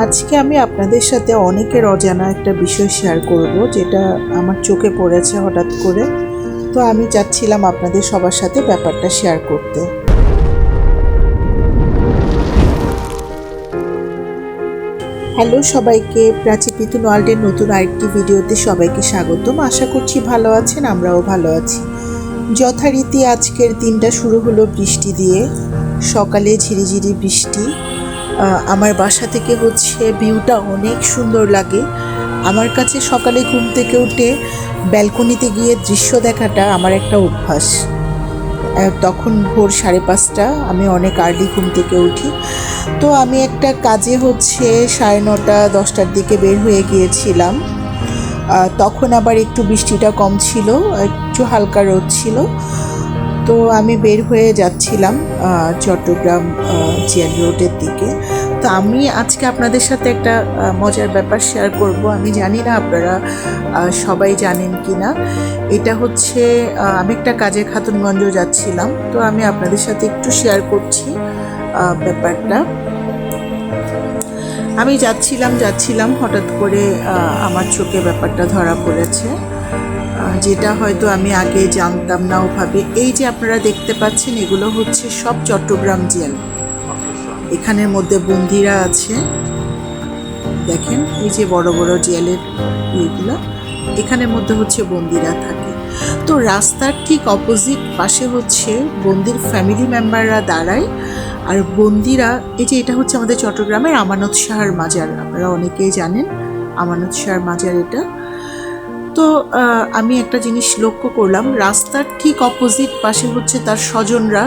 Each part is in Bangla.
আজকে আমি আপনাদের সাথে অনেকের অজানা একটা বিষয় শেয়ার করব, যেটা আমার চোখে পড়েছে হঠাৎ করে। তো আমি চাচ্ছিলাম আপনাদের সবার সাথে ব্যাপারটা শেয়ার করতে। হ্যালো সবাইকে, প্রাচী পিতুন ওয়ার্ল্ডের নতুন আরেকটি ভিডিওতে সবাইকে স্বাগতম। আশা করছি ভালো আছেন, আমরাও ভালো আছি। যথারীতি আজকের দিনটা শুরু হলো বৃষ্টি দিয়ে। সকালে ঝিরিঝিরি বৃষ্টি। আমার বাসা থেকে ভিউটা অনেক সুন্দর লাগে। আমার কাছে সকালে ঘুম থেকে উঠে ব্যালকনিতে গিয়ে দৃশ্য দেখাটা আমার একটা অভ্যাস। তখন ভোর 5:30, আমি অনেক আর্লি ঘুম থেকে উঠি। তো আমি একটা কাজে 9:30 10টার দিকে বের হয়ে গিয়েছিলাম। তখন আবার একটু বৃষ্টিটা কম ছিল, একটু হালকা রোদ ছিল। তো আমি বের হয়ে যাচ্ছিলাম চট্টগ্রাম জিয়ান রোডের দিকে। তো আমি আজকে আপনাদের সাথে একটা মজার ব্যাপার শেয়ার করব। আমি জানি না আপনারা সবাই জানেন কি না। এটা আমি একটা কাজে খাতুনগঞ্জ যাচ্ছিলাম। তো আমি আপনাদের সাথে একটু শেয়ার করছি ব্যাপারটা। আমি যাচ্ছিলাম হঠাৎ করে আমার চোখে ব্যাপারটা ধরা পড়েছে, যেটা হয়তো আমি আগে জানতাম না ওভাবে। এই যে আপনারা দেখতে পাচ্ছেন, এগুলো সব চট্টগ্রাম জেল। এখানের মধ্যে বন্দিরা আছে, দেখেন এই যে বড় বড় জেলের ইয়েগুলো, এখানের মধ্যে বন্দিরা থাকে। তো রাস্তার ঠিক অপোজিট পাশে বন্দির ফ্যামিলি মেম্বাররা দাঁড়ায়, আর বন্দিরা এই যে এটা আমাদের চট্টগ্রামের আমানত শাহর মাজার। আপনারা অনেকেই জানেন আমানত শাহর মাজার এটা। তো আমি একটা জিনিস লক্ষ্য করলাম, রাস্তার ঠিক অপোজিট পাশে তার স্বজনরা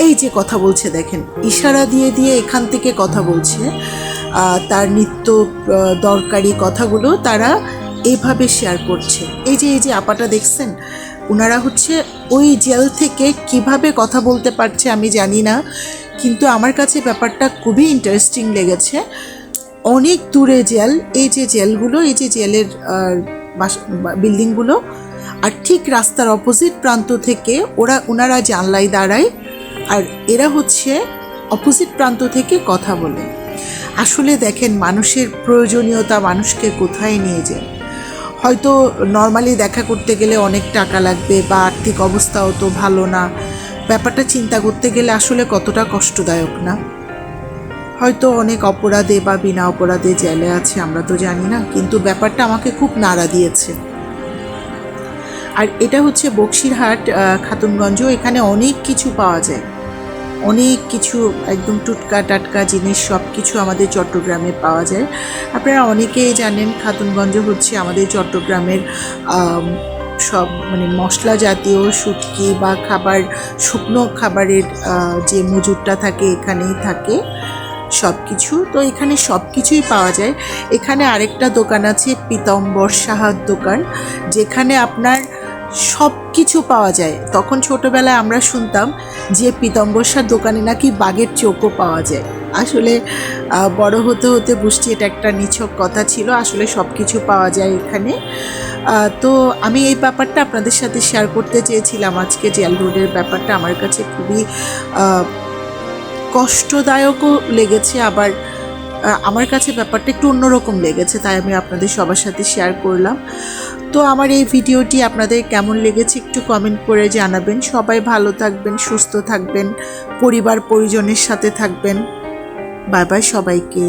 এই যে কথা বলছে, দেখেন ইশারা দিয়ে দিয়ে এখান থেকে কথা বলছে। তার নিত্য দরকারি কথাগুলো তারা এইভাবে শেয়ার করছে। এই যে আপাটা দেখছেন, ওনারা ওই জেল থেকে কিভাবে কথা বলতে পারছে আমি জানি না, কিন্তু আমার কাছে ব্যাপারটা খুবই ইন্টারেস্টিং লেগেছে। অনেক দূরে জেল, এই যে জেলগুলো, এই যে জেলের বিল্ডিংগুলো, আর ঠিক রাস্তার অপোজিট প্রান্ত থেকে ওনারা জানলায় দাঁড়ায়, আর এরা অপোজিট প্রান্ত থেকে কথা বলে। আসলে দেখেন, মানুষের প্রয়োজনীয়তা মানুষকে কোথায় নিয়ে যায়। হয়তো নর্মালি দেখা করতে গেলে অনেক টাকা লাগবে, বা আর্থিক অবস্থাও তো ভালো না। ব্যাপারটা চিন্তা করতে গেলে আসলে কতটা কষ্টদায়ক না। হয়তো অনেক অপরাধে বা বিনা অপরাধে জেলে আছে, আমরা তো জানি না, কিন্তু ব্যাপারটা আমাকে খুব নাড়া দিয়েছে। আর এটা বক্সিরহাট খাতুনগঞ্জ। এখানে অনেক কিছু পাওয়া যায়, অনেক কিছু একদম টুটকা টাটকা জিনিস সব কিছু আমাদের চট্টগ্রামে পাওয়া যায়। আপনারা অনেকেই জানেন খাতুনগঞ্জ আমাদের চট্টগ্রামের সব মশলা জাতীয় শুটকি বা শুকনো খাবারের যে মজুদটা থাকে এখানেই থাকে সব কিছু। তো এখানে সব কিছুই পাওয়া যায়। এখানে আরেকটা দোকান আছে, পীতাম্বর সাহার দোকান, যেখানে আপনার সব কিছু পাওয়া যায়। তখন ছোটোবেলায় আমরা শুনতাম যে পীতাম্বর শাহর দোকানে নাকি বাঘের চোখও পাওয়া যায়। আসলে বড় হতে হতে বুঝছি এটা একটা নিছক কথা ছিল, আসলে সব কিছু পাওয়া যায় এখানে। তো আমি এই ব্যাপারটা আপনাদের সাথে শেয়ার করতে চেয়েছিলাম। আজকে জেল রোডের ব্যাপারটা আমার কাছে খুবই কষ্টদায়কও লেগেছে, আবার আমার কাছে ব্যাপারটা একটু অন্যরকম লেগেছে, তাই আমি আপনাদের সবার সাথে শেয়ার করলাম। তো আমার এই ভিডিওটি আপনাদের কেমন লেগেছে একটু কমেন্ট করে জানাবেন। সবাই ভালো থাকবেন, সুস্থ থাকবেন, পরিবার পরিজনের সাথে থাকবেন। বাই বাই সবাইকে।